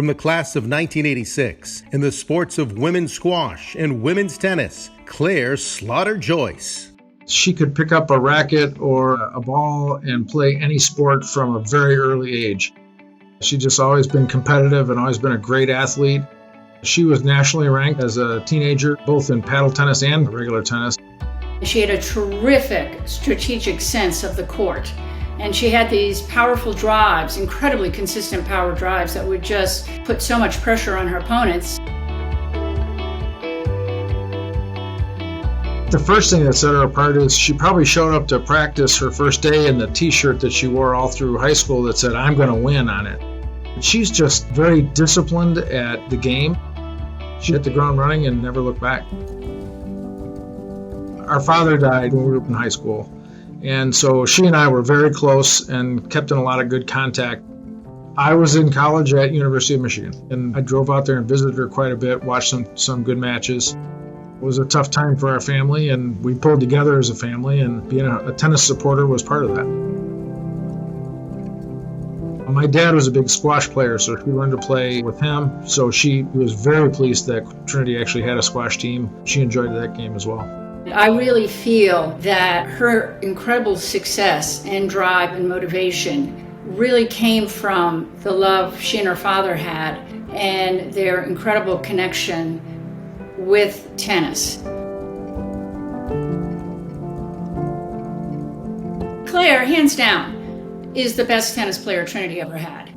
from the class of 1986 in the sports of women's squash and women's tennis, Claire slaughtered Joyce. She could pick up a racket or a ball and play any sport from a very early age. She's just always been competitive and always been a great athlete. She was nationally ranked as a teenager, both in paddle tennis and regular tennis. She had a terrific strategic sense of the court. And she had these powerful drives, incredibly consistent power drives that would just put so much pressure on her opponents. The first thing that set her apart is she probably showed up to practice her first day in the t-shirt that she wore all through high school that said, "I'm going to win" on it. She's just very disciplined at the game. She hit the ground running and never looked back. Our father died when we were in high school, and so she and I were very close and kept in a lot of good contact. I was in college at University of Michigan, and I drove out there and visited her quite a bit, watched some good matches. It was a tough time for our family, and we pulled together as a family, and being a tennis supporter was part of that. My dad was a big squash player, so she learned to play with him. So she was very pleased that Trinity actually had a squash team. She enjoyed that game as well. I really feel that her incredible success and drive and motivation really came from the love she and her father had and their incredible connection with tennis. Claire, hands down, is the best tennis player Trinity ever had.